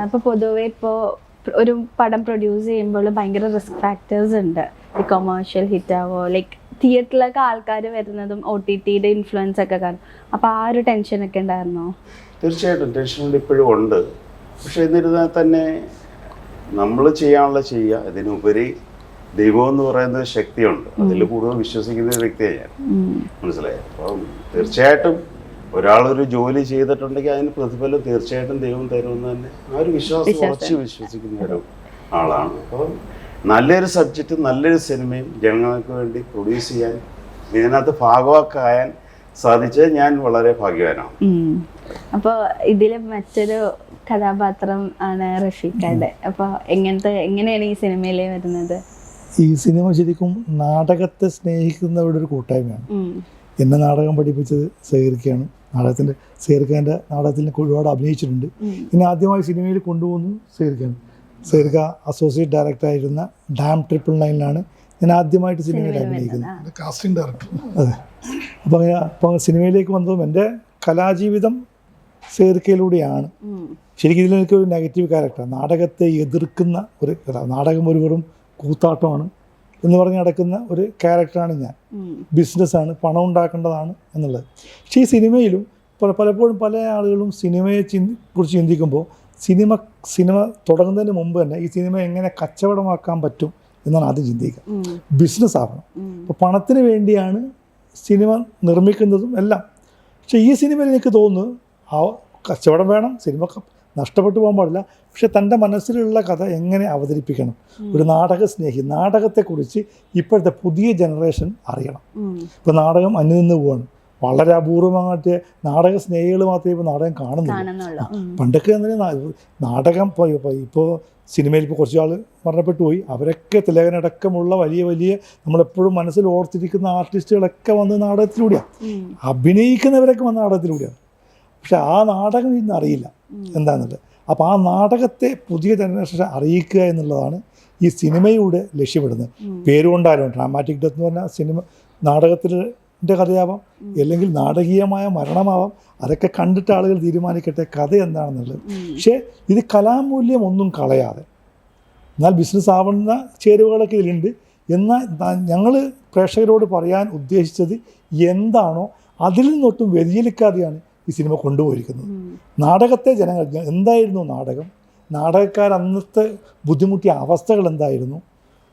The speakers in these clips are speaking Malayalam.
അപ്പോൾ പൊതുവെ ഇപ്പോൾ ഒരു പടം പ്രൊഡ്യൂസ് ചെയ്യുമ്പോൾ ഭയങ്കര റിസ്ക് ഫാക്ടേഴ്സ് ഉണ്ട്. ഈ കൊമേഴ്ഷ്യൽ ഹിറ്റ് ആവോ, ലൈക്ക് തിയേറ്ററിലൊക്കെ ആൾക്കാർ വരുന്നതും OTTയുടെ ഇൻഫ്ലുവൻസ് ഒക്കെ കാണും. അപ്പോൾ ആ ഒരു ടെൻഷനൊക്കെ ഉണ്ടായിരുന്നോ? തീർച്ചയായിട്ടും ടെൻഷൻ ഇപ്പോഴും ഉണ്ട്. പക്ഷെ എന്നിരുന്നാൽ തന്നെ നമ്മൾ ചെയ്യാനുള്ള ചെയ്യുക. ഇതിനുപരി ദൈവം എന്ന് പറയുന്ന ഒരു ശക്തിയുണ്ട്. അതിൽ കൂടുതൽ വിശ്വസിക്കുന്ന ഒരു വ്യക്തിയാണ് ഞാൻ. മനസ്സിലായി. അപ്പം തീർച്ചയായിട്ടും ഒരാളൊരു ജോലി ചെയ്തിട്ടുണ്ടെങ്കിൽ അതിന് പ്രതിഫലം തീർച്ചയായിട്ടും ദൈവം തരുമെന്ന് തന്നെ ആ ഒരു വിശ്വാസം ഉറച്ച് വിശ്വസിക്കുന്ന ഒരു ആളാണ്. അപ്പം നല്ലൊരു സബ്ജക്റ്റ്, നല്ലൊരു സിനിമയും ജനങ്ങൾക്ക് വേണ്ടി പ്രൊഡ്യൂസ് ചെയ്യാൻ, ഇതിനകത്ത് ഭാഗവാക്കായാൻ സാധിച്ചത് ഞാൻ വളരെ ഭാഗ്യവാനാണ്. അപ്പോൾ ഇതിൽ മറ്റൊരു കഥാപാത്രം ആണ് റഫീഖയുടെ. അപ്പോൾ എങ്ങനെയാണ് ഈ സിനിമയിലേ വരുന്നത്? ഈ സിനിമ ശരിക്കും നാടകത്തെ സ്നേഹിക്കുന്നവരുടെ ഒരു കൂട്ടായ്മയാണ്. എന്നെ നാടകം പഠിപ്പിച്ചത് സേർക്കയാണ്. സേർക്കാൻ്റെ നാടകത്തിൽ ഒരുപാട് അഭിനയിച്ചിട്ടുണ്ട്. എന്നെ ആദ്യമായി സിനിമയിൽ കൊണ്ടുപോകുന്നു സേർക്കാണ്. സേർക്ക അസോസിയേറ്റ് ഡയറക്ടറായിരുന്ന ഡാം 999 ഞാൻ ആദ്യമായിട്ട് സിനിമയിൽ അഭിനയിക്കുന്നത്, കാസ്റ്റിംഗ് ഡയറക്ടർ. അതെ. അപ്പോൾ സിനിമയിലേക്ക് വന്നതും എൻ്റെ കലാജീവിതം സേർക്കയിലൂടെയാണ്. ശരിക്കും ഇതിൽ എനിക്കൊരു നെഗറ്റീവ് ക്യാരക്ടറാണ്. നാടകത്തെ എതിർക്കുന്ന ഒരു നാടകം ഒരു വെറും കൂത്താട്ടമാണ് എന്ന് പറഞ്ഞ് നടക്കുന്ന ഒരു ക്യാരക്ടറാണ് ഞാൻ. ബിസിനസ്സാണ്, പണം ഉണ്ടാക്കേണ്ടതാണ് എന്നുള്ളത്. പക്ഷേ ഈ സിനിമയിലും പലപ്പോഴും പല ആളുകളും സിനിമയെ കുറിച്ച് ചിന്തിക്കുമ്പോൾ സിനിമ തുടങ്ങുന്നതിന് മുമ്പ് തന്നെ ഈ സിനിമ എങ്ങനെ കച്ചവടമാക്കാൻ പറ്റും എന്നാണ് ആദ്യം ചിന്തിക്കുക. ബിസിനസ് ആവണം. അപ്പോൾ പണത്തിന് വേണ്ടിയാണ് സിനിമ നിർമ്മിക്കുന്നതും എല്ലാം. പക്ഷേ ഈ സിനിമയിൽ എനിക്ക് തോന്നുന്നു ആ കച്ചവടം വേണം, സിനിമ നഷ്ടപ്പെട്ടു പോകാൻ പാടില്ല. പക്ഷെ തൻ്റെ മനസ്സിലുള്ള കഥ എങ്ങനെ അവതരിപ്പിക്കണം, ഒരു നാടക സ്നേഹി, നാടകത്തെക്കുറിച്ച് ഇപ്പോഴത്തെ പുതിയ ജനറേഷൻ അറിയണം. ഇപ്പോൾ നാടകം അന്യം നിന്ന് പോവാണ്. വളരെ അപൂർവമായിട്ട് നാടക സ്നേഹികൾ മാത്രമേ ഇപ്പോൾ നാടകം കാണുന്നുള്ളൂ. പണ്ടൊക്കെ നാടകം ഇപ്പോൾ സിനിമയിൽ ഇപ്പോൾ കുറച്ച് ആൾ മരണപ്പെട്ടു പോയി. അവരൊക്കെ തിലകനടക്കമുള്ള വലിയ വലിയ നമ്മളെപ്പോഴും മനസ്സിൽ ഓർത്തിരിക്കുന്ന ആർട്ടിസ്റ്റുകളൊക്കെ വന്ന് നാടകത്തിലൂടെയാണ്, അഭിനയിക്കുന്നവരൊക്കെ വന്ന നാടകത്തിലൂടെയാണ്. പക്ഷെ ആ നാടകം ഇന്ന് അറിയില്ല എന്താണെന്നുള്ളത്. അപ്പോൾ ആ നാടകത്തെ പുതിയ ജനറേഷൻ അറിയിക്കുക എന്നുള്ളതാണ് ഈ സിനിമയുടെ ലക്ഷ്യമിടുന്നത്. പേരുകൊണ്ടാലും ഡ്രാമാറ്റിക് ഡെത്ത് എന്ന് പറഞ്ഞാൽ സിനിമ നാടകത്തിൻ്റെ കഥയാവാം, അല്ലെങ്കിൽ നാടകീയമായ മരണമാവാം. അതൊക്കെ കണ്ടിട്ട് ആളുകൾ തീരുമാനിക്കട്ടെ കഥ എന്താണെന്നുള്ളത്. പക്ഷേ ഇത് കലാമൂല്യം ഒന്നും കളയാതെ, എന്നാൽ ബിസിനസ് ആവുന്ന ചേരുവകളൊക്കെ ഇതിലുണ്ട്. എന്നാൽ ഞങ്ങൾ പ്രേക്ഷകരോട് പറയാൻ ഉദ്ദേശിച്ചത് എന്താണോ അതിൽ നിന്നൊട്ടും വ്യതിചലിക്കാതെയാണ് ഈ സിനിമ കൊണ്ടുപോയിരിക്കുന്നത്. നാടകത്തെ ജനങ്ങൾ എന്തായിരുന്നു നാടകം, നാടകക്കാർ അന്നത്തെ ബുദ്ധിമുട്ടിയ അവസ്ഥകൾ എന്തായിരുന്നു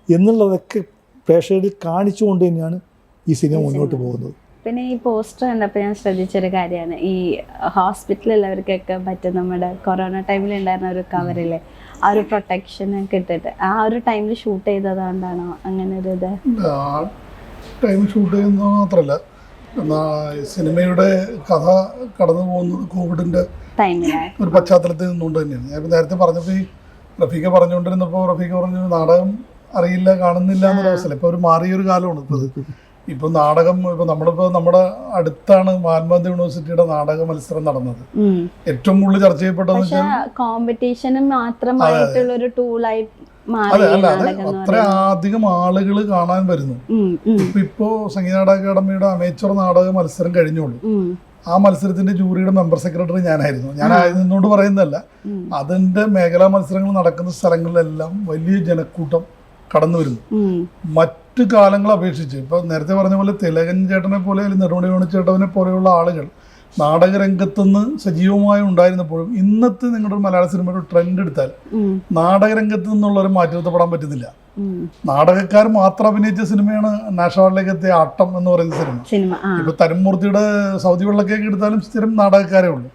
എന്നുള്ളതൊക്കെ പ്രേക്ഷകരിൽ കാണിച്ചുകൊണ്ട് തന്നെയാണ് ഈ സിനിമ മുന്നോട്ട് പോകുന്നത്. പിന്നെ ഈ പോസ്റ്റർ കണ്ടപ്പോൾ ഞാൻ ശ്രദ്ധിച്ചൊരു കാര്യമാണ്, ഈ ഹോസ്പിറ്റലിലുള്ളവർക്കൊക്കെ പറ്റും നമ്മുടെ കൊറോണ ടൈമിൽ ഉണ്ടായിരുന്ന ഒരു കവറിലെ ആ ഒരു പ്രൊട്ടക്ഷനൊക്കെ ഇട്ടിട്ട് ആ ഒരു ടൈമിൽ ഷൂട്ട് ചെയ്തതുകൊണ്ടാണോ അങ്ങനെ ഒരു ഇത്? ടൈം ഷൂട്ട് ചെയ്യുന്നത് മാത്രമല്ല, സിനിമയുടെ കഥ കടന്നു പോകുന്നത് കോവിഡിൻ്റെ ഒരു പശ്ചാത്തലത്തിൽ നിന്നുകൊണ്ട് തന്നെയാണ്. ഞാൻ നേരത്തെ പറഞ്ഞപ്പോൾ ഈ റഫീഖ പറഞ്ഞുകൊണ്ടിരുന്നപ്പോൾ റഫീഖ പറഞ്ഞു നാടകം അറിയില്ല, കാണുന്നില്ല എന്നൊരവസ്ഥ. ഇപ്പോൾ ഒരു മാറിയൊരു കാലമാണ് ഇപ്പോൾ നാടകം. ഇപ്പോൾ നമ്മുടെ അടുത്താണ് മഹാത്മാഗാന്ധി യൂണിവേഴ്സിറ്റിയുടെ നാടക മത്സരം നടന്നത്. ഏറ്റവും കൂടുതൽ ചർച്ച ചെയ്യപ്പെട്ടതെന്ന് വെച്ചാൽ കോമ്പറ്റീഷന് മാത്രമായിട്ടുള്ള ഒരു ടൂളായി. അതെ, അല്ല അത്ര അധികം ആളുകൾ കാണാൻ വരുന്നു. ഇപ്പോ സംഗീത നാടക അക്കാദമിയുടെ അമേച്ചർ നാടക മത്സരം കഴിഞ്ഞോളൂ. ആ മത്സരത്തിന്റെ ജൂറിയുടെ മെമ്പർ സെക്രട്ടറി ഞാനായിരുന്നു. ഞാൻ നിന്നോട് പറയുന്നതല്ല, അതിന്റെ മേഖലാ മത്സരങ്ങൾ നടക്കുന്ന സ്ഥലങ്ങളിലെല്ലാം വലിയ ജനക്കൂട്ടം കടന്നു വരുന്നു. മറ്റു കാലങ്ങളെ അപേക്ഷിച്ച് ഇപ്പൊ നേരത്തെ പറഞ്ഞ പോലെ തിലകൻ ചേട്ടനെ പോലെ അല്ലെങ്കിൽ നെടുമുടി ചേട്ടനെ പോലെയുള്ള ആളുകൾ നാടകരംഗത്തുനിന്ന് സജീവമായി ഉണ്ടായിരുന്നപ്പോഴും ഇന്നത്തെ നിങ്ങളുടെ മലയാള സിനിമയുടെ ട്രെൻഡ് എടുത്താൽ നാടകരംഗത്ത് നിന്നുള്ളവരെ മാറ്റി നിർത്തപ്പെടാൻ പറ്റുന്നില്ല. നാടകക്കാർ മാത്രം അഭിനയിച്ച സിനിമയാണ് നാഷണൽ അവാർഡിലേക്ക് എത്തിയ ആട്ടം എന്ന് പറയുന്ന സിനിമ. ഇപ്പൊ തരുമൂർത്തിയുടെ സൗദി വെള്ളക്കേക്ക് എടുത്താലും സ്ഥിരം നാടകക്കാരേ ഉള്ളൂ.